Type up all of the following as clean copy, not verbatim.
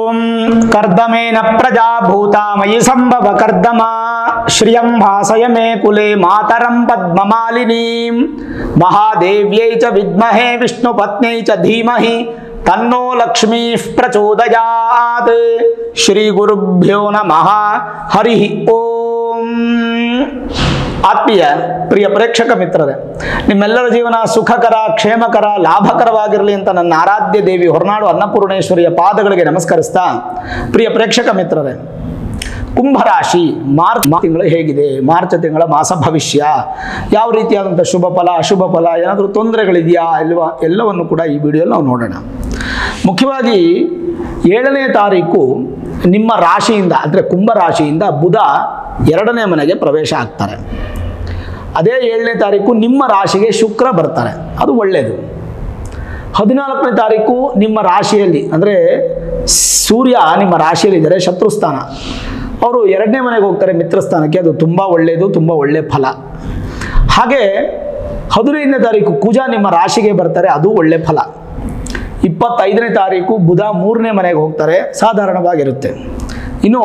ಓಂ ಕರ್ದಮೇನ ಪ್ರಜಾಭೂತ ಮಯಿ ಸಂಭವ ಕರ್ದಮ ಶ್ರಿಯಂ ಭಾಸಯ ಮೇ ಕುಲೆ ಮಾತರಂ ಪದ್ಮಮಾಲಿನೀಂ ಮಹಾದೇವ್ಯೈ ಚ ವಿದ್ಮಹೇ ವಿಷ್ಣು ಪತ್ನ್ಯೈ ಚ ಧೀಮಹಿ ತನ್ನೋ ಲಕ್ಷ್ಮೀ ಪ್ರಚೋದಯಾತ್. ಶ್ರೀ ಗುರುಭ್ಯೋ ನಮಃ. ಹರಿ ಓಂ. ಆತ್ಮೀಯ ಪ್ರಿಯ ಪ್ರೇಕ್ಷಕ ಮಿತ್ರರೇ, ನಿಮ್ಮೆಲ್ಲರ ಜೀವನ ಸುಖಕರ, ಕ್ಷೇಮಕರ, ಲಾಭಕರವಾಗಿರಲಿ ಅಂತ ನನ್ನ ಆರಾಧ್ಯ ದೇವಿ ಹೊರನಾಡು ಅನ್ನಪೂರ್ಣೇಶ್ವರಿಯ ಪಾದಗಳಿಗೆ ನಮಸ್ಕರಿಸ್ತಾ, ಪ್ರಿಯ ಪ್ರೇಕ್ಷಕ ಮಿತ್ರರೇ, ಕುಂಭರಾಶಿ ಮಾರ್ಚ್ ತಿಂಗಳು ಹೇಗಿದೆ, ಮಾರ್ಚ್ ತಿಂಗಳ ಮಾಸ ಭವಿಷ್ಯ, ಯಾವ ರೀತಿಯಾದಂಥ ಶುಭ ಫಲ ಅಶುಭ ಫಲ, ಏನಾದರೂ ತೊಂದರೆಗಳಿದೆಯಾ ಇಲ್ವಾ, ಎಲ್ಲವನ್ನು ಕೂಡ ಈ ವಿಡಿಯೋಲಿ ನಾವು ನೋಡೋಣ. ಮುಖ್ಯವಾಗಿ 7ನೇ ತಾರೀಕು ನಿಮ್ಮ ರಾಶಿಯಿಂದ ಅಂದರೆ ಕುಂಭ ರಾಶಿಯಿಂದ ಬುಧ 2ನೇ ಮನೆಗೆ ಪ್ರವೇಶ ಆಗ್ತಾರೆ. ಅದೇ 7ನೇ ತಾರೀಕು ನಿಮ್ಮ ರಾಶಿಗೆ ಶುಕ್ರ ಬರ್ತಾರೆ, ಅದು ಒಳ್ಳೆಯದು. 14ನೇ ತಾರೀಕು ನಿಮ್ಮ ರಾಶಿಯಲ್ಲಿ ಅಂದರೆ ಸೂರ್ಯ ನಿಮ್ಮ ರಾಶಿಯಲ್ಲಿದ್ದಾರೆ, ಶತ್ರುಸ್ಥಾನ, ಅವರು 2ನೇ ಮನೆಗೆ ಹೋಗ್ತಾರೆ ಮಿತ್ರಸ್ಥಾನಕ್ಕೆ, ಅದು ತುಂಬ ಒಳ್ಳೆಯದು, ತುಂಬ ಒಳ್ಳೆಯ ಫಲ. ಹಾಗೆ 15ನೇ ತಾರೀಕು ಕುಜ ನಿಮ್ಮ ರಾಶಿಗೆ ಬರ್ತಾರೆ, ಅದು ಒಳ್ಳೆಯ ಫಲ. 25ನೇ ತಾರೀಕು ಬುಧ 3ನೇ ಮನೆಗೆ ಹೋಗ್ತಾರೆ, ಸಾಧಾರಣವಾಗಿರುತ್ತೆ. ಇನ್ನು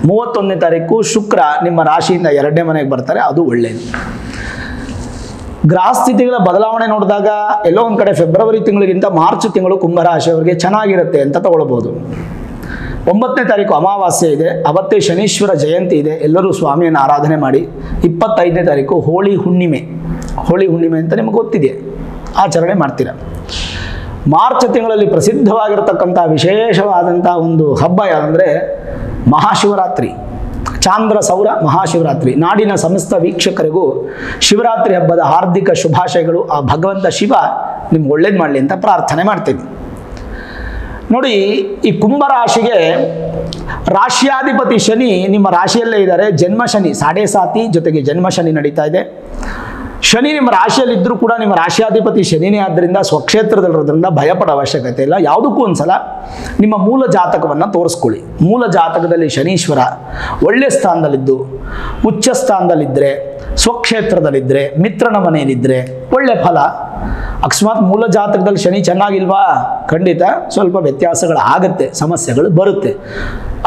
31ನೇ ತಾರೀಕು ಶುಕ್ರ ನಿಮ್ಮ ರಾಶಿಯಿಂದ 2ನೇ ಮನೆಗೆ ಬರ್ತಾರೆ, ಅದು ಒಳ್ಳೆಯದು. ಗ್ರಹ ಸ್ಥಿತಿಗಳ ಬದಲಾವಣೆ ನೋಡಿದಾಗ ಎಲ್ಲೋ ಒಂದು ಕಡೆ ಫೆಬ್ರವರಿ ತಿಂಗಳಿಗಿಂತ ಮಾರ್ಚ್ ತಿಂಗಳು ಕುಂಭರಾಶಿಯವರಿಗೆ ಚೆನ್ನಾಗಿರುತ್ತೆ ಅಂತ ತಗೊಳ್ಬೋದು. 9ನೇ ತಾರೀಕು ಅಮಾವಾಸ್ಯೆ ಇದೆ, ಅವತ್ತೇ ಶನೀಶ್ವರ ಜಯಂತಿ ಇದೆ, ಎಲ್ಲರೂ ಸ್ವಾಮಿಯನ್ನು ಆರಾಧನೆ ಮಾಡಿ. 25ನೇ ತಾರೀಕು ಹೋಳಿ ಹುಣ್ಣಿಮೆ ಅಂತ ನಿಮಗೆ ಗೊತ್ತಿದೆ, ಆಚರಣೆ ಮಾಡ್ತೀರ. ಮಾರ್ಚ್ ತಿಂಗಳಲ್ಲಿ ಪ್ರಸಿದ್ಧವಾಗಿರತಕ್ಕಂಥ ವಿಶೇಷವಾದಂಥ ಒಂದು ಹಬ್ಬ ಯಾವುದಂದರೆ ಮಹಾಶಿವರಾತ್ರಿ, ಚಾಂದ್ರ ಸೌರ ಮಹಾಶಿವರಾತ್ರಿ. ನಾಡಿನ ಸಮಸ್ತ ವೀಕ್ಷಕರಿಗೂ ಶಿವರಾತ್ರಿ ಹಬ್ಬದ ಹಾರ್ದಿಕ ಶುಭಾಶಯಗಳು. ಆ ಭಗವಂತ ಶಿವ ನಿಮ್ಗೆ ಒಳ್ಳೇದು ಮಾಡಲಿ ಅಂತ ಪ್ರಾರ್ಥನೆ ಮಾಡ್ತೀನಿ. ನೋಡಿ, ಈ ಕುಂಭರಾಶಿಗೆ ರಾಶ್ಯಾಧಿಪತಿ ಶನಿ ನಿಮ್ಮ ರಾಶಿಯಲ್ಲೇ ಇದ್ದಾರೆ. ಜನ್ಮ ಶನಿ ಸಾಡೆ ಸಾತಿ ಜೊತೆಗೆ ಜನ್ಮ ಶನಿ ನಡೀತಾ ಇದೆ. ಶನಿ ನಿಮ್ಮ ರಾಶಿಯಲ್ಲಿದ್ದರೂ ಕೂಡ ನಿಮ್ಮ ರಾಶಿಯಾಧಿಪತಿ ಶನಿನೇ ಆದ್ದರಿಂದ ಸ್ವಕ್ಷೇತ್ರದಲ್ಲಿರೋದ್ರಿಂದ ಭಯಪಡೋ ಅವಶ್ಯಕತೆ ಇಲ್ಲ. ಯಾವುದಕ್ಕೂ ಒಂದ್ಸಲ ನಿಮ್ಮ ಮೂಲ ಜಾತಕವನ್ನು ತೋರಿಸ್ಕೊಳ್ಳಿ. ಮೂಲ ಜಾತಕದಲ್ಲಿ ಶನೀಶ್ವರ ಒಳ್ಳೆ ಸ್ಥಾನದಲ್ಲಿದ್ದು ಉಚ್ಚ ಸ್ಥಾನದಲ್ಲಿದ್ದರೆ, ಸ್ವಕ್ಷೇತ್ರದಲ್ಲಿದ್ದರೆ, ಮಿತ್ರನ ಮನೆಯಲ್ಲಿದ್ದರೆ ಒಳ್ಳೆ ಫಲ. ಅಕಸ್ಮಾತ್ ಮೂಲ ಜಾತಕದಲ್ಲಿ ಶನಿ ಚೆನ್ನಾಗಿಲ್ವಾ, ಖಂಡಿತ ಸ್ವಲ್ಪ ವ್ಯತ್ಯಾಸಗಳಾಗುತ್ತೆ, ಸಮಸ್ಯೆಗಳು ಬರುತ್ತೆ.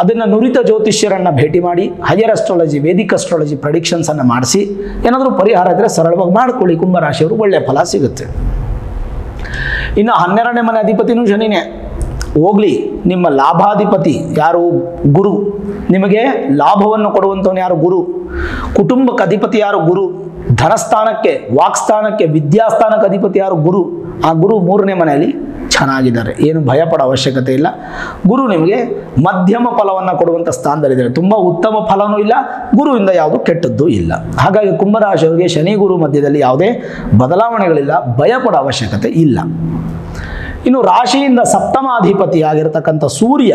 ಅದನ್ನು ನುರಿತ ಜ್ಯೋತಿಷ್ಯರನ್ನು ಭೇಟಿ ಮಾಡಿ ಹೈಯರ್ ಅಸ್ಟ್ರಾಲಜಿ, ವೇದಿಕ್ ಅಸ್ಟ್ರಾಲಜಿ ಪ್ರೆಡಿಕ್ಷನ್ಸನ್ನು ಮಾಡಿಸಿ ಏನಾದರೂ ಪರಿಹಾರ ಇದ್ದರೆ ಸರಳವಾಗಿ ಮಾಡ್ಕೊಳ್ಳಿ. ಕುಂಭರಾಶಿಯವರು ಒಳ್ಳೆಯ ಫಲ ಸಿಗುತ್ತೆ. ಇನ್ನು 12ನೇ ಮನೆ ಅಧಿಪತಿನೂ ಶನಿನೇ. ಹೋಗಲಿ, ನಿಮ್ಮ ಲಾಭಾಧಿಪತಿ ಯಾರು? ಗುರು. ನಿಮಗೆ ಲಾಭವನ್ನು ಕೊಡುವಂಥವನು ಯಾರು? ಗುರು. ಕುಟುಂಬಕ್ಕೆ ಅಧಿಪತಿ ಯಾರು? ಗುರು. ಧನಸ್ಥಾನಕ್ಕೆ, ವಾಕ್ಸ್ಥಾನಕ್ಕೆ, ವಿದ್ಯಾಸ್ಥಾನಕ್ಕೆ ಅಧಿಪತಿ ಯಾರು? ಗುರು. ಆ ಗುರು 3ನೇ ಮನೆಯಲ್ಲಿ ಚೆನ್ನಾಗಿದ್ದಾರೆ, ಏನು ಭಯಪಡೋ ಅವಶ್ಯಕತೆ ಇಲ್ಲ. ಗುರು ನಿಮಗೆ ಮಧ್ಯಮ ಫಲವನ್ನು ಕೊಡುವಂಥ ಸ್ಥಾನದಲ್ಲಿದ್ದಾರೆ, ತುಂಬ ಉತ್ತಮ ಫಲವೂ ಇಲ್ಲ, ಗುರುವಿಂದ ಯಾವುದು ಕೆಟ್ಟದ್ದು ಇಲ್ಲ. ಹಾಗಾಗಿ ಕುಂಭರಾಶಿಯವರಿಗೆ ಶನಿ ಗುರು ಮಧ್ಯದಲ್ಲಿ ಯಾವುದೇ ಬದಲಾವಣೆಗಳಿಲ್ಲ, ಭಯಪಡೋ ಅವಶ್ಯಕತೆ ಇಲ್ಲ. ಇನ್ನು ರಾಶಿಯಿಂದ ಸಪ್ತಮಾಧಿಪತಿಯಾಗಿರ್ತಕ್ಕಂಥ ಸೂರ್ಯ,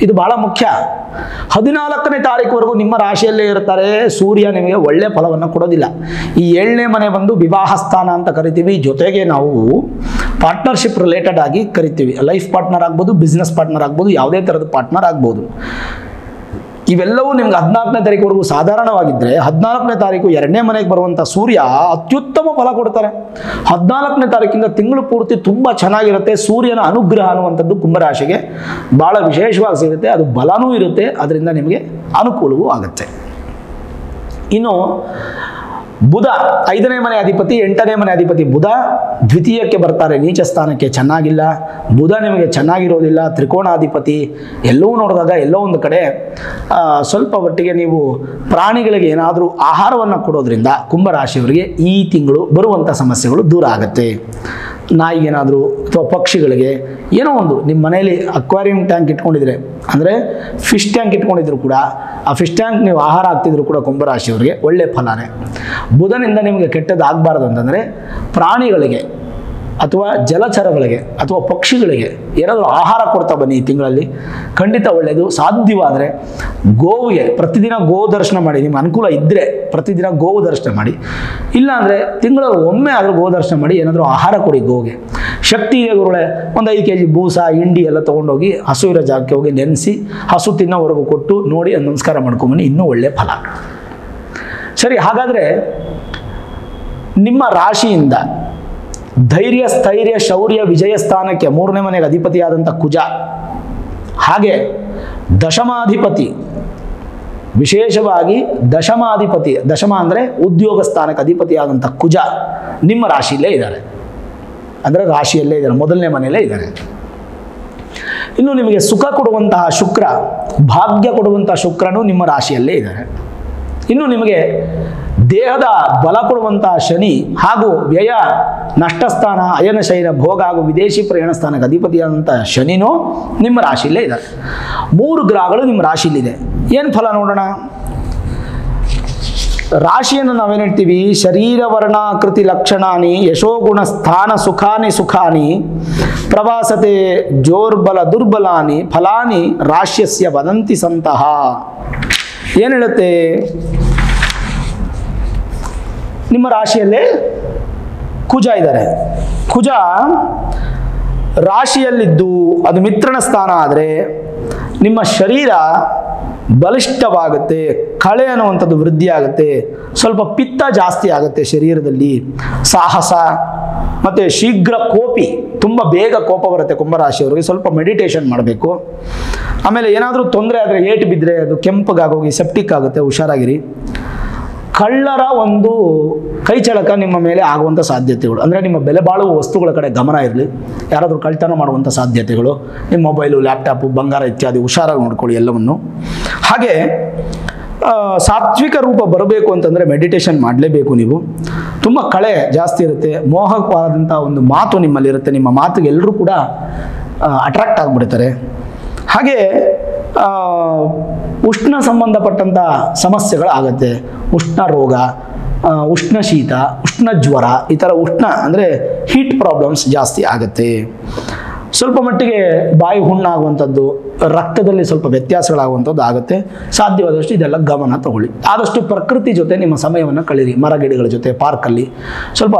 ಇದು ಬಹಳ ಮುಖ್ಯ. 14ನೇ ತಾರೀಕುವರೆಗೂ ನಿಮ್ಮ ರಾಶಿಯಲ್ಲೇ ಇರ್ತಾರೆ. ಸೂರ್ಯ ನಿಮಗೆ ಒಳ್ಳೆಯ ಫಲವನ್ನು ಕೊಡೋದಿಲ್ಲ. ಈ 7ನೇ ಮನೆ ಬಂದು ವಿವಾಹ ಸ್ಥಾನ ಅಂತ ಕರಿತೀವಿ, ಜೊತೆಗೆ ನಾವು ಪಾರ್ಟ್ನರ್ಶಿಪ್ ರಿಲೇಟೆಡ್ ಆಗಿ ಕರಿತೀವಿ. ಲೈಫ್ ಪಾರ್ಟ್ನರ್ ಆಗ್ಬೋದು, ಬಿಸ್ನೆಸ್ ಪಾರ್ಟ್ನರ್ ಆಗ್ಬೋದು, ಯಾವುದೇ ಥರದ ಪಾರ್ಟ್ನರ್ ಆಗ್ಬೋದು. ಇವೆಲ್ಲವೂ ನಿಮ್ಗೆ 14ನೇ ತಾರೀಕುವರೆಗೂ ಸಾಧಾರಣವಾಗಿದ್ದರೆ, 14ನೇ ತಾರೀಕು 2ನೇ ಮನೆಗೆ ಬರುವಂಥ ಸೂರ್ಯ ಅತ್ಯುತ್ತಮ ಫಲ ಕೊಡ್ತಾರೆ. 14ನೇ ತಾರೀಕಿಂದ ತಿಂಗಳು ಪೂರ್ತಿ ತುಂಬ ಚೆನ್ನಾಗಿರುತ್ತೆ. ಸೂರ್ಯನ ಅನುಗ್ರಹ ಅನ್ನುವಂಥದ್ದು ಕುಂಭರಾಶಿಗೆ ಭಾಳ ವಿಶೇಷವಾಗಿ ಸಿಗುತ್ತೆ, ಅದು ಬಲನೂ ಇರುತ್ತೆ, ಅದರಿಂದ ನಿಮಗೆ ಅನುಕೂಲವೂ ಆಗುತ್ತೆ. ಇನ್ನು ಬುಧ 5ನೇ ಮನೆ ಅಧಿಪತಿ, 8ನೇ ಮನೆ ಅಧಿಪತಿ ಬುಧ ದ್ವಿತೀಯಕ್ಕೆ ಬರ್ತಾರೆ, ನೀಚ ಸ್ಥಾನಕ್ಕೆ. ಚೆನ್ನಾಗಿಲ್ಲ, ಬುಧ ನಿಮಗೆ ಚೆನ್ನಾಗಿರೋದಿಲ್ಲ. ತ್ರಿಕೋಣಾಧಿಪತಿ. ಎಲ್ಲವೂ ನೋಡಿದಾಗ ಎಲ್ಲೋ ಒಂದು ಕಡೆ ಸ್ವಲ್ಪ ಮಟ್ಟಿಗೆ ನೀವು ಪ್ರಾಣಿಗಳಿಗೆ ಏನಾದರೂ ಆಹಾರವನ್ನು ಕೊಡೋದ್ರಿಂದ ಕುಂಭರಾಶಿಯವರಿಗೆ ಈ ತಿಂಗಳು ಬರುವಂಥ ಸಮಸ್ಯೆಗಳು ದೂರ ಆಗುತ್ತೆ. ನಾಯಿಗೇನಾದರೂ ಅಥವಾ ಪಕ್ಷಿಗಳಿಗೆ ಏನೋ ಒಂದು, ನಿಮ್ಮ ಮನೆಯಲ್ಲಿ ಅಕ್ವಾರಿಯಂ ಟ್ಯಾಂಕ್ ಇಟ್ಕೊಂಡಿದ್ರೆ ಅಂದರೆ ಫಿಶ್ ಟ್ಯಾಂಕ್ ಇಟ್ಕೊಂಡಿದ್ರು ಕೂಡ, ಆ ಫಿಶ್ ಟ್ಯಾಂಕ್ ನೀವು ಆಹಾರ ಹಾಕ್ತಿದ್ರು ಕೂಡ ಕುಂಭರಾಶಿಯವರಿಗೆ ಒಳ್ಳೆ ಫಲನೇ. ಬುಧನಿಂದ ನಿಮಗೆ ಕೆಟ್ಟದಾಗಬಾರ್ದು ಅಂತಂದರೆ ಪ್ರಾಣಿಗಳಿಗೆ ಅಥವಾ ಜಲಚರಗಳಿಗೆ ಅಥವಾ ಪಕ್ಷಿಗಳಿಗೆ ಏನಾದರೂ ಆಹಾರ ಕೊಡ್ತಾ ಬನ್ನಿ ಈ ತಿಂಗಳಲ್ಲಿ, ಖಂಡಿತ ಒಳ್ಳೆಯದು. ಸಾಧ್ಯವಾದರೆ ಗೋವಿಗೆ ಪ್ರತಿದಿನ ಗೋ ದರ್ಶನ ಮಾಡಿ, ನಿಮ್ಮ ಅನುಕೂಲ ಇದ್ದರೆ ಪ್ರತಿದಿನ ಗೋವು ದರ್ಶನ ಮಾಡಿ. ಇಲ್ಲಾಂದರೆ ತಿಂಗಳಲ್ಲಿ ಒಮ್ಮೆ ಆದರೂ ಗೋ ದರ್ಶನ ಮಾಡಿ, ಏನಾದರೂ ಆಹಾರ ಕೊಡಿ ಗೋಗೆ. ಶಕ್ತಿ ಇದೆ ಗುರುಗಳೇ, ಒಂದು 5 kg ಬೂಸ, ಹಿಂಡಿ ಎಲ್ಲ ತೊಗೊಂಡೋಗಿ ಹಸು ಇರೋ ಜಾಗಕ್ಕೆ ಹೋಗಿ ನೆನೆಸಿ ಹಸು ತಿನ್ನೋವರೆಗೂ ಕೊಟ್ಟು ನೋಡಿ, ನಮಸ್ಕಾರ ಮಾಡ್ಕೊಂಬನ್ನಿ, ಇನ್ನೂ ಒಳ್ಳೆಯ ಫಲ. ಸರಿ, ಹಾಗಾದರೆ ನಿಮ್ಮ ರಾಶಿಯಿಂದ ಧೈರ್ಯ, ಸ್ಥೈರ್ಯ, ಶೌರ್ಯ, ವಿಜಯ ಸ್ಥಾನಕ್ಕೆ 3ನೇ ಮನೆಗೆ ಅಧಿಪತಿಯಾದಂಥ ಕುಜ ಹಾಗೆ ದಶಮಾಧಿಪತಿ, ವಿಶೇಷವಾಗಿ ದಶಮಾಧಿಪತಿ, ದಶಮ ಅಂದರೆ ಉದ್ಯೋಗ ಸ್ಥಾನಕ್ಕೆ ಅಧಿಪತಿಯಾದಂಥ ಕುಜ ನಿಮ್ಮ ರಾಶಿಯಲ್ಲೇ ಇದ್ದಾರೆ, ಅಂದರೆ ರಾಶಿಯಲ್ಲೇ ಇದ್ದಾರೆ, ಮೊದಲನೇ ಮನೆಯಲ್ಲೇ ಇದ್ದಾರೆ. ಇನ್ನು ನಿಮಗೆ ಸುಖ ಕೊಡುವಂತಹ ಶುಕ್ರ, ಭಾಗ್ಯ ಕೊಡುವಂತಹ ಶುಕ್ರನು ನಿಮ್ಮ ರಾಶಿಯಲ್ಲೇ ಇದ್ದಾರೆ. ಇನ್ನು ನಿಮಗೆ ದೇಹದ ಬಲ ಕೊಡುವಂತಹ ಶನಿ ಹಾಗೂ ವ್ಯಯ ನಷ್ಟಸ್ಥಾನ ಅಯನ ಶೈನ ಭೋಗ ಹಾಗೂ ವಿದೇಶಿ ಪ್ರಯಾಣ ಸ್ಥಾನಕ್ಕೆ ಅಧಿಪತಿಯಾದಂಥ ಶನಿನೂ ನಿಮ್ಮ ರಾಶಿಯಲ್ಲೇ ಇದ್ದಾರೆ. 3 ಗ್ರಹಗಳು ನಿಮ್ಮ ರಾಶಿಯಲ್ಲಿದೆ. ಏನು ಫಲ ನೋಡೋಣ. ರಾಶಿಯನ್ನು ನಾವೇನು ಹೇಳ್ತೀವಿ, ಶರೀರ ವರ್ಣಾಕೃತಿ ಲಕ್ಷಣಾನಿ ಯಶೋಗುಣ ಸ್ಥಾನ ಸುಖಾನಿ ಪ್ರವಾಸತೆ ಜೋರ್ಬಲ ದುರ್ಬಲಾನಿ ಫಲಾನಿ ರಾಶ್ಯಸ್ಯ ವದಂತಿ ಸಂತಹ. ಏನು ಹೇಳುತ್ತೆ, ನಿಮ್ಮ ರಾಶಿಯಲ್ಲೇ ಕುಜ ಇದ್ದಾರೆ. ಕುಜ ರಾಶಿಯಲ್ಲಿದ್ದು ಅದು ಮಿತ್ರನ ಸ್ಥಾನ ಆದರೆ ನಿಮ್ಮ ಶರೀರ ಬಲಿಷ್ಠವಾಗುತ್ತೆ, ಕಳೆ ಅನ್ನುವಂಥದ್ದು ವೃದ್ಧಿ ಆಗುತ್ತೆ, ಸ್ವಲ್ಪ ಪಿತ್ತ ಜಾಸ್ತಿ ಆಗುತ್ತೆ ಶರೀರದಲ್ಲಿ, ಸಾಹಸ ಮತ್ತು ಶೀಘ್ರ ಕೋಪಿ, ತುಂಬ ಬೇಗ ಕೋಪ ಬರುತ್ತೆ ಕುಂಭರಾಶಿಯವರಿಗೆ. ಸ್ವಲ್ಪ ಮೆಡಿಟೇಷನ್ ಮಾಡಬೇಕು. ಆಮೇಲೆ ಏನಾದರೂ ತೊಂದರೆ ಆದರೆ, ಏಟು ಬಿದ್ದರೆ ಅದು ಕೆಂಪಗಾಗೋಗಿ ಸೆಪ್ಟಿಕ್ ಆಗುತ್ತೆ, ಹುಷಾರಾಗಿರಿ. ಕಳ್ಳರ ಒಂದು ಕೈಚಳಕ ನಿಮ್ಮ ಮೇಲೆ ಆಗುವಂಥ ಸಾಧ್ಯತೆಗಳು, ಅಂದರೆ ನಿಮ್ಮ ಬೆಲೆ ಬಾಳುವ ವಸ್ತುಗಳ ಕಡೆ ಗಮನ ಇರಲಿ. ಯಾರಾದರೂ ಕಳ್ತನ ಮಾಡುವಂಥ ಸಾಧ್ಯತೆಗಳು, ನಿಮ್ಮ ಮೊಬೈಲು, ಲ್ಯಾಪ್ಟಾಪು, ಬಂಗಾರ ಇತ್ಯಾದಿ ಹುಷಾರಾಗಿ ನೋಡ್ಕೊಳ್ಳಿ ಎಲ್ಲವನ್ನು. ಹಾಗೆ ಸಾತ್ವಿಕ ರೂಪ ಬರಬೇಕು ಅಂತಂದರೆ ಮೆಡಿಟೇಷನ್ ಮಾಡಲೇಬೇಕು ನೀವು. ತುಂಬ ಕಳೆ ಜಾಸ್ತಿ ಇರುತ್ತೆ, ಮೋಹಕವಾದಂಥ ಒಂದು ಮಾತು ನಿಮ್ಮಲ್ಲಿರುತ್ತೆ, ನಿಮ್ಮ ಮಾತಿಗೆ ಎಲ್ಲರೂ ಕೂಡ ಅಟ್ರಾಕ್ಟ್ ಆಗಿಬಿಡ್ತಾರೆ. ಹಾಗೆ ಉಷ್ಣ ಸಂಬಂಧಪಟ್ಟಂಥ ಸಮಸ್ಯೆಗಳಾಗತ್ತೆ, ಉಷ್ಣ ರೋಗ, ಉಷ್ಣ ಶೀತ, ಉಷ್ಣ ಜ್ವರ, ಈ ಥರ ಉಷ್ಣ ಅಂದರೆ ಹೀಟ್ ಪ್ರಾಬ್ಲಮ್ಸ್ ಜಾಸ್ತಿ ಆಗುತ್ತೆ. ಸ್ವಲ್ಪ ಮಟ್ಟಿಗೆ ಬಾಯಿ ಹುಣ್ಣಾಗುವಂಥದ್ದು, ರಕ್ತದಲ್ಲಿ ಸ್ವಲ್ಪ ವ್ಯತ್ಯಾಸಗಳಾಗುವಂಥದ್ದು ಆಗುತ್ತೆ. ಸಾಧ್ಯವಾದಷ್ಟು ಇದೆಲ್ಲ ಗಮನ ತಗೊಳ್ಳಿ. ಆದಷ್ಟು ಪ್ರಕೃತಿ ಜೊತೆ ನಿಮ್ಮ ಸಮಯವನ್ನು ಕಳೀರಿ. ಮರಗಿಡಗಳ ಜೊತೆ, ಪಾರ್ಕಲ್ಲಿ ಸ್ವಲ್ಪ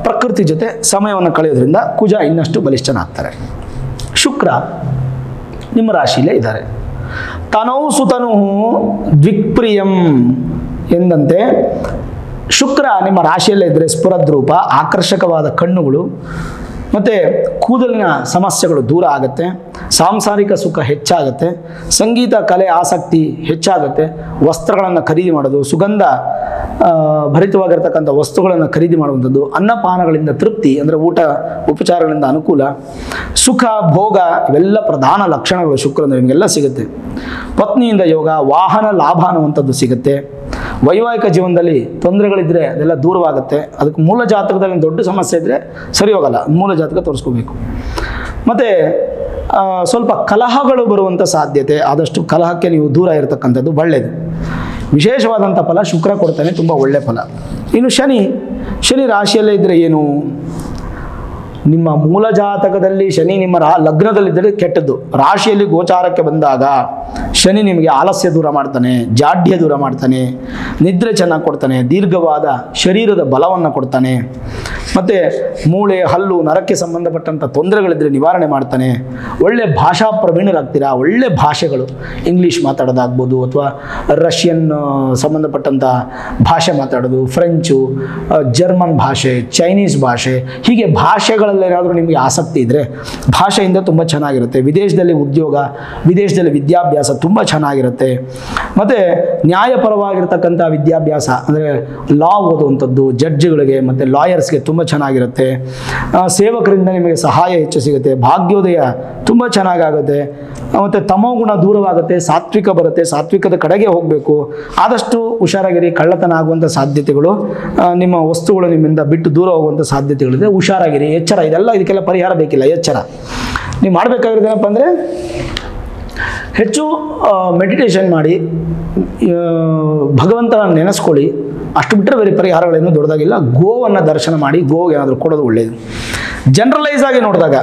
ಪ್ರಕೃತಿ ಜೊತೆ ಸಮಯವನ್ನು ಕಳೆಯೋದ್ರಿಂದ ಕುಜ ಇನ್ನಷ್ಟು ಬಲಿಷ್ಠನಾಗ್ತಾರೆ. ಶುಕ್ರ ನಿಮ್ಮ ರಾಶಿಯಲ್ಲೇ ಇದ್ದಾರೆ. ತನೌ ಸುತನು ದ್ವಿಕ್ಪ್ರಿಯಂ ಎಂದಂತೆ ಶುಕ್ರ ನಿಮ್ಮ ರಾಶಿಯಲ್ಲೇ ಇದ್ದರೆ ಸ್ಫುರದ್ರೂಪ, ಆಕರ್ಷಕವಾದ ಕಣ್ಣುಗಳು ಮತ್ತು ಕೂದಲಿನ ಸಮಸ್ಯೆಗಳು ದೂರ ಆಗುತ್ತೆ, ಸಾಂಸಾರಿಕ ಸುಖ ಹೆಚ್ಚಾಗುತ್ತೆ, ಸಂಗೀತ ಕಲೆ ಆಸಕ್ತಿ ಹೆಚ್ಚಾಗುತ್ತೆ, ವಸ್ತ್ರಗಳನ್ನು ಖರೀದಿ ಮಾಡೋದು, ಸುಗಂಧ ಭರಿತವಾಗಿರ್ತಕ್ಕಂಥ ವಸ್ತುಗಳನ್ನು ಖರೀದಿ ಮಾಡುವಂಥದ್ದು, ಅನ್ನಪಾನಗಳಿಂದ ತೃಪ್ತಿ ಅಂದರೆ ಊಟ ಉಪಚಾರಗಳಿಂದ ಅನುಕೂಲ, ಸುಖ ಭೋಗ ಇವೆಲ್ಲ ಪ್ರಧಾನ ಲಕ್ಷಣಗಳು ಶುಕ್ರನ ನಿಮಗೆಲ್ಲ ಸಿಗುತ್ತೆ. ಪತ್ನಿಯಿಂದ ಯೋಗ, ವಾಹನ ಲಾಭ ಅನ್ನುವಂಥದ್ದು ಸಿಗುತ್ತೆ. ವೈವಾಹಿಕ ಜೀವನದಲ್ಲಿ ತೊಂದರೆಗಳಿದ್ದರೆ ಅದೆಲ್ಲ ದೂರವಾಗುತ್ತೆ. ಅದಕ್ಕೆ ಮೂಲ ಜಾತಕದಲ್ಲಿ ದೊಡ್ಡ ಸಮಸ್ಯೆ ಇದ್ದರೆ ಸರಿ ಹೋಗಲ್ಲ, ಮೂಲ ಜಾತಕ ತೋರಿಸ್ಕೋಬೇಕು. ಮತ್ತು ಸ್ವಲ್ಪ ಕಲಹಗಳು ಬರುವಂಥ ಸಾಧ್ಯತೆ, ಆದಷ್ಟು ಕಲಹಕ್ಕೆ ನೀವು ದೂರ ಇರತಕ್ಕಂಥದ್ದು ಒಳ್ಳೆಯದು. ವಿಶೇಷವಾದಂಥ ಫಲ ಶುಕ್ರ ಕೊಡ್ತಾನೆ, ತುಂಬ ಒಳ್ಳೆಯ ಫಲ. ಇನ್ನು ಶನಿ ರಾಶಿಯಲ್ಲೇ ಇದ್ದರೆ ಏನು, ನಿಮ್ಮ ಮೂಲ ಜಾತಕದಲ್ಲಿ ಶನಿ ನಿಮ್ಮ ಲಗ್ನದಲ್ಲಿದ್ದರೆ ಕೆಟ್ಟದ್ದು. ರಾಶಿಯಲ್ಲಿ ಗೋಚಾರಕ್ಕೆ ಬಂದಾಗ ಶನಿ ನಿಮಗೆ ಆಲಸ್ಯ ದೂರ ಮಾಡ್ತಾನೆ, ಜಾಡ್ಯ ದೂರ ಮಾಡ್ತಾನೆ, ನಿದ್ರೆ ಚೆನ್ನಾಗಿ ಕೊಡ್ತಾನೆ, ದೀರ್ಘವಾದ ಶರೀರದ ಬಲವನ್ನು ಕೊಡ್ತಾನೆ, ಮತ್ತು ಮೂಳೆ ಹಲ್ಲು ನರಕ್ಕೆ ಸಂಬಂಧಪಟ್ಟಂಥ ತೊಂದರೆಗಳಿದ್ದರೆ ನಿವಾರಣೆ ಮಾಡ್ತಾನೆ. ಒಳ್ಳೆ ಭಾಷಾ ಪ್ರವೀಣರಾಗ್ತೀರಾ. ಒಳ್ಳೆ ಭಾಷೆಗಳು, ಇಂಗ್ಲೀಷ್ ಮಾತಾಡೋದಾಗ್ಬೋದು, ಅಥವಾ ರಷ್ಯನ್ ಸಂಬಂಧಪಟ್ಟಂಥ ಭಾಷೆ ಮಾತಾಡೋದು, ಫ್ರೆಂಚು, ಜರ್ಮನ್ ಭಾಷೆ, ಚೈನೀಸ್ ಭಾಷೆ, ಹೀಗೆ ಭಾಷೆಗಳಲ್ಲೇನಾದರೂ ನಿಮಗೆ ಆಸಕ್ತಿ ಇದ್ದರೆ ಭಾಷೆಯಿಂದ ತುಂಬ ಚೆನ್ನಾಗಿರುತ್ತೆ. ವಿದೇಶದಲ್ಲಿ ಉದ್ಯೋಗ, ವಿದೇಶದಲ್ಲಿ ವಿದ್ಯಾಭ್ಯಾಸ ತುಂಬ ಚೆನ್ನಾಗಿರುತ್ತೆ. ಮತ್ತು ನ್ಯಾಯಪರವಾಗಿರ್ತಕ್ಕಂಥ ವಿದ್ಯಾಭ್ಯಾಸ ಅಂದರೆ ಲಾ ಓದುವಂಥದ್ದು ಜಡ್ಜ್ಗಳಿಗೆ ಮತ್ತು ಲಾಯರ್ಸ್ಗೆ ತುಂಬ ಚೆನ್ನಾಗಿರುತ್ತೆ. ಸೇವಕರಿಂದ ನಿಮಗೆ ಸಹಾಯ ಹೆಚ್ಚು ಸಿಗುತ್ತೆ. ಭಾಗ್ಯೋದಯ ತುಂಬ ಚೆನ್ನಾಗಾಗುತ್ತೆ. ಮತ್ತು ತಮೋಗುಣ ದೂರವಾಗುತ್ತೆ, ಸಾತ್ವಿಕ ಬರುತ್ತೆ, ಸಾತ್ವಿಕದ ಕಡೆಗೆ ಹೋಗಬೇಕು. ಆದಷ್ಟು ಹುಷಾರಾಗಿರಿ. ಕಳ್ಳತನ ಆಗುವಂಥ ಸಾಧ್ಯತೆಗಳು, ನಿಮ್ಮ ವಸ್ತುಗಳು ನಿಮ್ಮಿಂದ ಬಿಟ್ಟು ದೂರ ಹೋಗುವಂಥ ಸಾಧ್ಯತೆಗಳಿದೆ. ಹುಷಾರಾಗಿರಿ, ಎಚ್ಚರ. ಇದಕ್ಕೆಲ್ಲ ಪರಿಹಾರ ಬೇಕಿಲ್ಲ, ಎಚ್ಚರ. ನೀವು ಮಾಡಬೇಕಾಗಿರೋದೇನಪ್ಪ ಅಂದರೆ ಹೆಚ್ಚು ಮೆಡಿಟೇಷನ್ ಮಾಡಿ, ಭಗವಂತನ ನೆನೆಸ್ಕೊಳ್ಳಿ. ಅಷ್ಟು ಬಿಟ್ಟರೆ ಬೇರೆ ಪರಿಹಾರಗಳೇನು ದೊಡ್ಡದಾಗಿಲ್ಲ. ಗೋವನ್ನು ದರ್ಶನ ಮಾಡಿ, ಗೋಗೆ ಏನಾದರೂ ಕೊಡೋದು ಒಳ್ಳೆಯದು. ಜನರಲೈಸ್ ಆಗಿ ನೋಡಿದಾಗ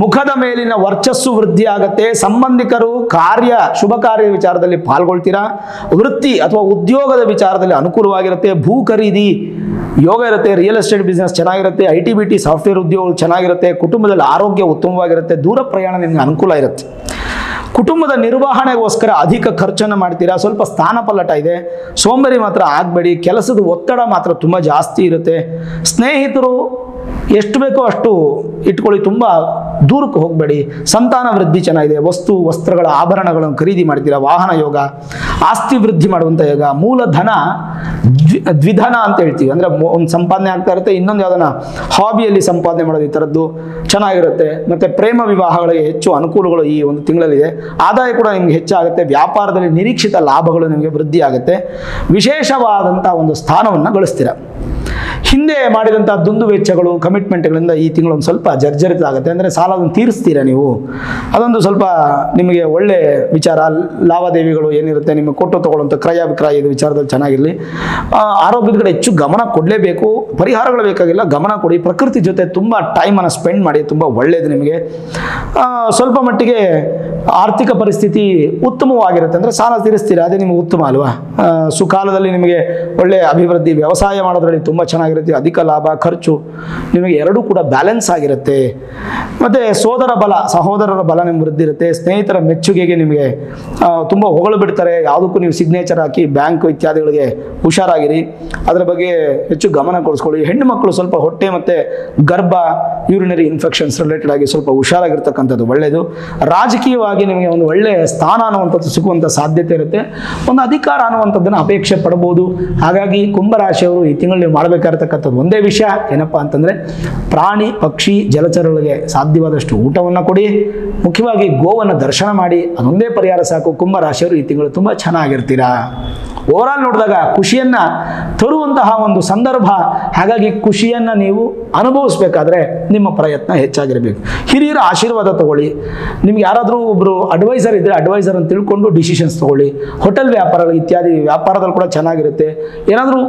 ಮುಖದ ಮೇಲಿನ ವರ್ಚಸ್ಸು ವೃದ್ಧಿ ಆಗುತ್ತೆ. ಸಂಬಂಧಿಕರು ಶುಭ ಕಾರ್ಯ ವಿಚಾರದಲ್ಲಿ ಪಾಲ್ಗೊಳ್ತೀರಾ. ವೃತ್ತಿ ಅಥವಾ ಉದ್ಯೋಗದ ವಿಚಾರದಲ್ಲಿ ಅನುಕೂಲವಾಗಿರುತ್ತೆ. ಭೂ ಖರೀದಿ ಯೋಗ ಇರುತ್ತೆ. ರಿಯಲ್ ಎಸ್ಟೇಟ್ ಬಿಸ್ನೆಸ್ ಚೆನ್ನಾಗಿರುತ್ತೆ. IT BT ಸಾಫ್ಟ್ವೇರ್ ಉದ್ಯೋಗ ಚೆನ್ನಾಗಿರುತ್ತೆ. ಕುಟುಂಬದಲ್ಲಿ ಆರೋಗ್ಯ ಉತ್ತಮವಾಗಿರುತ್ತೆ. ದೂರ ಪ್ರಯಾಣ ನಿಮಗೆ ಅನುಕೂಲ ಇರುತ್ತೆ. ಕುಟುಂಬದ ನಿರ್ವಹಣೆಗೋಸ್ಕರ ಅಧಿಕ ಖರ್ಚನ್ನು ಮಾಡ್ತೀರಾ. ಸ್ವಲ್ಪ ಸ್ಥಾನ ಪಲ್ಲಟ ಇದೆ. ಸೋಂಬೇರಿ ಮಾತ್ರ ಆಗಬೇಡಿ. ಕೆಲಸದ ಒತ್ತಡ ಮಾತ್ರ ತುಂಬ ಜಾಸ್ತಿ ಇರುತ್ತೆ. ಸ್ನೇಹಿತರು ಎಷ್ಟು ಬೇಕೋ ಅಷ್ಟು ಇಟ್ಕೊಳ್ಳಿ. ತುಂಬ ದೂರಕ್ಕೆ ಹೋಗಬೇಡಿ. ಸಂತಾನ ವೃದ್ಧಿ ಚೆನ್ನಾಗಿದೆ. ವಸ್ತು ವಸ್ತ್ರಗಳ ಆಭರಣಗಳನ್ನು ಖರೀದಿ ಮಾಡ್ತೀರಾ. ವಾಹನ ಯೋಗ, ಆಸ್ತಿ ವೃದ್ಧಿ ಮಾಡುವಂಥ ಯೋಗ. ಮೂಲಧನ ದ್ವಿಧನ ಅಂತ ಹೇಳ್ತೀವಿ, ಅಂದರೆ ಒಂದು ಸಂಪಾದನೆ ಆಗ್ತಾ ಇರುತ್ತೆ, ಇನ್ನೊಂದು ಯಾವುದನ್ನ ಹಾಬಿಯಲ್ಲಿ ಸಂಪಾದನೆ ಮಾಡೋದು, ಈ ಥರದ್ದು ಚೆನ್ನಾಗಿರುತ್ತೆ. ಮತ್ತು ಪ್ರೇಮ ವಿವಾಹಗಳಿಗೆ ಹೆಚ್ಚು ಅನುಕೂಲಗಳು ಈ ಒಂದು ತಿಂಗಳಲ್ಲಿದೆ. ಆದಾಯ ಕೂಡ ನಿಮಗೆ ಹೆಚ್ಚಾಗುತ್ತೆ. ವ್ಯಾಪಾರದಲ್ಲಿ ನಿರೀಕ್ಷಿತ ಲಾಭಗಳು ನಿಮಗೆ ವೃದ್ಧಿ ಆಗುತ್ತೆ. ವಿಶೇಷವಾದಂಥ ಒಂದು ಸ್ಥಾನವನ್ನು ಗಳಿಸ್ತೀರ. ಹಿಂದೆ ಮಾಡಿದಂಥ ದುಂದು ವೆಚ್ಚಗಳು, ಕಮಿಟ್ಮೆಂಟ್ಗಳಿಂದ ಈ ತಿಂಗಳು ಒಂದು ಸ್ವಲ್ಪ ಜರ್ಜರಿತ ಆಗುತ್ತೆ. ಅಂದರೆ ಸಾಲವನ್ನು ತೀರಿಸ್ತೀರಾ ನೀವು, ಅದೊಂದು ಸ್ವಲ್ಪ ನಿಮಗೆ ಒಳ್ಳೆ ವಿಚಾರ. ಲಾವಾದೇವಿಗಳು ಏನಿರುತ್ತೆ, ನಿಮಗೆ ಕೊಟ್ಟು ತಗೊಳ್ಳುವಂಥ ಕ್ರಯ ವಿಕ್ರಯ ಇದು ವಿಚಾರದಲ್ಲಿ ಚೆನ್ನಾಗಿರಲಿ. ಆರೋಗ್ಯದ ಕಡೆ ಹೆಚ್ಚು ಗಮನ ಕೊಡಲೇಬೇಕು. ಪರಿಹಾರಗಳು ಬೇಕಾಗಿಲ್ಲ, ಗಮನ ಕೊಡಿ. ಪ್ರಕೃತಿ ಜೊತೆ ತುಂಬ ಟೈಮನ್ನು ಸ್ಪೆಂಡ್ ಮಾಡಿ, ತುಂಬ ಒಳ್ಳೆಯದು ನಿಮಗೆ. ಸ್ವಲ್ಪ ಮಟ್ಟಿಗೆ ಆರ್ಥಿಕ ಪರಿಸ್ಥಿತಿ ಉತ್ತಮವಾಗಿರುತ್ತೆ, ಅಂದರೆ ಸಾಲ ತೀರಿಸ್ತೀರಾ, ಅದೇ ನಿಮಗೆ ಉತ್ತಮ ಅಲ್ವಾ. ಸುಕಾಲದಲ್ಲಿ ನಿಮಗೆ ಒಳ್ಳೆಯ ಅಭಿವೃದ್ಧಿ, ವ್ಯವಸಾಯ ಮಾಡೋದ್ರಲ್ಲಿ ತುಂಬ ಚೆನ್ನಾಗಿರುತ್ತೆ. ಅಧಿಕ ಲಾಭ, ಖರ್ಚು ನಿಮಗೆ ಎರಡೂ ಕೂಡ ಬ್ಯಾಲೆನ್ಸ್ ಆಗಿರುತ್ತೆ. ಮತ್ತು ಸೋದರ ಬಲ, ಸಹೋದರರ ಬಲ ನಿಮ್ಗೆ ವೃದ್ಧಿ ಇರುತ್ತೆ. ಸ್ನೇಹಿತರ ಮೆಚ್ಚುಗೆಗೆ ನಿಮಗೆ ತುಂಬ ಹೊಗಳು ಬಿಡ್ತಾರೆ. ಯಾವುದಕ್ಕೂ ನೀವು ಸಿಗ್ನೇಚರ್ ಹಾಕಿ ಬ್ಯಾಂಕ್ ಇತ್ಯಾದಿಗಳಿಗೆ ಹುಷಾರಾಗಿರಿ. ಅದರ ಬಗ್ಗೆ ಹೆಚ್ಚು ಗಮನ ಕೊಡಿಸ್ಕೊಳ್ಳಿ. ಹೆಣ್ಣು ಮಕ್ಕಳು ಸ್ವಲ್ಪ ಹೊಟ್ಟೆ ಮತ್ತು ಗರ್ಭ, ಯೂರಿನರಿ ಇನ್ಫೆಕ್ಷನ್ಸ್ ರಿಲೇಟೆಡ್ ಆಗಿ ಸ್ವಲ್ಪ ಹುಷಾರಾಗಿರ್ತಕ್ಕಂಥದ್ದು ಒಳ್ಳೆಯದು. ರಾಜಕೀಯವಾಗಿ ನಿಮಗೆ ಒಂದು ಒಳ್ಳೆಯ ಸ್ಥಾನ ಅನ್ನುವಂಥದ್ದು ಸಿಗುವಂಥ ಸಾಧ್ಯತೆ ಇರುತ್ತೆ. ಒಂದು ಅಧಿಕಾರ ಅನ್ನುವಂಥದ್ದನ್ನು ಅಪೇಕ್ಷೆ ಪಡ್ಬೋದು. ಹಾಗಾಗಿ ಕುಂಭರಾಶಿಯವರು ಈ ತಿಂಗಳು ನೀವು ಮಾಡಬೇಕಾಗಿರ್ತಕ್ಕಂಥದ್ದು ಒಂದೇ ವಿಷಯ ಏನಪ್ಪ ಅಂತಂದರೆ, ಪ್ರಾಣಿ ಪಕ್ಷಿ ಜಲಚರಗಳಿಗೆ ಸಾಧ್ಯವಾದಷ್ಟು ಊಟವನ್ನು ಕೊಡಿ. ಮುಖ್ಯವಾಗಿ ಗೋವನ್ನು ದರ್ಶನ ಮಾಡಿ, ಅದೊಂದೇ ಪರಿಹಾರ ಸಾಕು. ಕುಂಭರಾಶಿಯವರು ಈ ತಿಂಗಳು ತುಂಬ ಚೆನ್ನಾಗಿರ್ತೀರಾ. ಓವರಾಲ್ ನೋಡಿದಾಗ ಖುಷಿಯನ್ನು ತರುವಂತಹ ಒಂದು ಸಂದರ್ಭ. ಹಾಗಾಗಿ ಖುಷಿಯನ್ನು ನೀವು ಅನುಭವಿಸಬೇಕಾದ್ರೆ ನಿಮ್ಮ ಪ್ರಯತ್ನ ಹೆಚ್ಚಾಗಿರಬೇಕು. ಹಿರಿಯರ ಆಶೀರ್ವಾದ ತಗೊಳ್ಳಿ. ನಿಮ್ಗೆ ಯಾರಾದರೂ ಒಬ್ಬರು ಅಡ್ವೈಸರ್ ಇದ್ದರೆ ಅಡ್ವೈಸರ್ ಅಂತ ತಿಳ್ಕೊಂಡು ಡಿಸಿಷನ್ಸ್ ತಗೊಳ್ಳಿ. ಹೋಟೆಲ್ ವ್ಯಾಪಾರಗಳು ಇತ್ಯಾದಿ ವ್ಯಾಪಾರದಲ್ಲಿ ಕೂಡ ಚೆನ್ನಾಗಿರುತ್ತೆ. ಏನಾದರೂ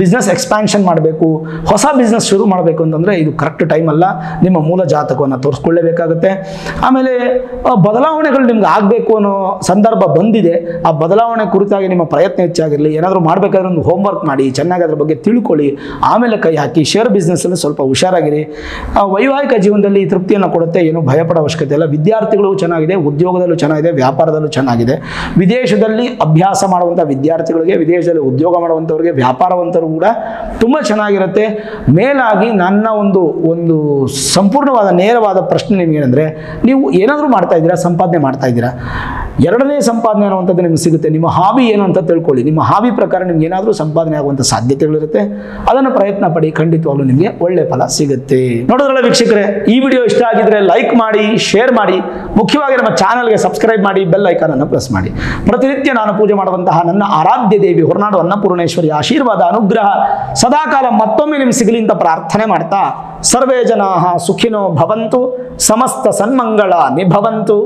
ಬಿಸ್ನೆಸ್ ಎಕ್ಸ್ಪ್ಯಾನ್ಷನ್ ಮಾಡಬೇಕು, ಹೊಸ ಬಿಸ್ನೆಸ್ ಶುರು ಮಾಡಬೇಕು ಅಂತಂದರೆ ಇದು ಕರೆಕ್ಟ್ ಟೈಮ್ ಅಲ್ಲ. ನಿಮ್ಮ ಮೂಲ ಜಾತಕವನ್ನು ತೋರಿಸ್ಕೊಳ್ಳೇಬೇಕಾಗುತ್ತೆ. ಆಮೇಲೆ ಬದಲಾವಣೆಗಳು ನಿಮ್ಗೆ ಆಗಬೇಕು ಅನ್ನೋ ಸಂದರ್ಭ ಬಂದಿದೆ. ಆ ಬದಲಾವಣೆ ಕುರಿತಾಗಿ ನಿಮ್ಮ ಪ್ರಯತ್ನ ಹೆಚ್ಚಾಗಿರಲಿ. ಏನಾದರೂ ಮಾಡಬೇಕಾದ್ರೆ ಒಂದು ಹೋಮ್ವರ್ಕ್ ಮಾಡಿ, ಚೆನ್ನಾಗಿ ಅದ್ರ ಬಗ್ಗೆ ತಿಳ್ಕೊಳ್ಳಿ, ಆಮೇಲೆ ಕೈ ಹಾಕಿ. ಶೇರ್ ಬಿಸ್ನೆಸ್ಸಲ್ಲಿ ಸ್ವಲ್ಪ ಹುಷಾರಾಗಿರಿ. ವೈವಾಹಿಕ ಜೀವನದಲ್ಲಿ ತೃಪ್ತಿಯನ್ನು ಕೊಡುತ್ತೆ, ಏನು ಭಯಪಡೋ ಅವಶ್ಯಕತೆ ಇಲ್ಲ. ವಿದ್ಯಾರ್ಥಿಗಳು ಚೆನ್ನಾಗಿದೆ, ಉದ್ಯೋಗದಲ್ಲೂ ಚೆನ್ನಾಗಿದೆ, ವ್ಯಾಪಾರದಲ್ಲೂ ಚೆನ್ನಾಗಿದೆ. ವಿದೇಶದಲ್ಲಿ ಅಭ್ಯಾಸ ಮಾಡುವಂಥ ವಿದ್ಯಾರ್ಥಿಗಳಿಗೆ, ವಿದೇಶದಲ್ಲಿ ಉದ್ಯೋಗ ಮಾಡುವಂಥವ್ರಿಗೆ, ವ್ಯಾಪಾರವಂತರು ಕೂಡ ತುಂಬ ಚೆನ್ನಾಗಿರುತ್ತೆ. ಮೇಲಾಗಿ ನನ್ನ ಒಂದು ಸಂಪೂರ್ಣವಾದ ನೇರವಾದ ಪ್ರಶ್ನೆ ನಿಮಗೇನೆಂದರೆ, ನೀವು ಏನಾದರೂ ಮಾಡ್ತಾ ಇದ್ದೀರಾ, ಸಂಪಾದನೆ ಮಾಡ್ತಾ ಇದ್ದೀರಾ, ಎರಡನೇ ಸಂಪಾದನೆ ಅನ್ನುವಂಥದ್ದು ನಿಮ್ಗೆ ಸಿಗುತ್ತೆ. ನಿಮ್ಮ ಹಾಬಿ ಏನು ಅಂತ ತಿಳ್ಕೊಳ್ಳಿ. ನಿಮ್ಮ ಹಾಬಿ ಪ್ರಕಾರ ನಿಮ್ಗೆ ಏನಾದರೂ ಸಂಪಾದನೆ ಆಗುವಂಥ ಸಾಧ್ಯತೆಗಳಿರುತ್ತೆ. ಅದನ್ನು ಪ್ರಯತ್ನ ಪಡಿ, ಖಂಡಿತವಾಗ್ಲೂ ನಿಮಗೆ ಒಳ್ಳೆ ಫಲ ಸಿಗುತ್ತೆ. ನೋಡೋದ್ರಲ್ಲ ವೀಕ್ಷಕರೇ, ಈ ವಿಡಿಯೋ ಇಷ್ಟ ಆಗಿದ್ರೆ ಲೈಕ್ ಮಾಡಿ, ಶೇರ್ ಮಾಡಿ, ಮುಖ್ಯವಾಗಿ ನಮ್ಮ ಚಾನಲ್ಗೆ ಸಬ್ಸ್ಕ್ರೈಬ್ ಮಾಡಿ, ಬೆಲ್ ಐಕಾನ್ ಅನ್ನು ಪ್ರೆಸ್ ಮಾಡಿ. ಪ್ರತಿನಿತ್ಯ ನಾನು ಪೂಜೆ ಮಾಡುವಂತಹ ನನ್ನ ಆರಾಧ್ಯ ದೇವಿ ಹೊರನಾಡು ಅನ್ನಪೂರ್ಣೇಶ್ವರಿ ಆಶೀರ್ವಾದ, ಅನುಗ್ರಹ ಸದಾಕಾಲ ಮತ್ತೊಮ್ಮೆ ನಿಮ್ಗೆ ಸಿಗಲಿ ಅಂತ ಪ್ರಾರ್ಥನೆ ಮಾಡ್ತಾ, ಸರ್ವೇ ಜನಾಃ ಸುಖಿನೋ ಭವಂತು, ಸಮಸ್ತ ಸನ್ಮಂಗಳ ನಿಭವಂತು.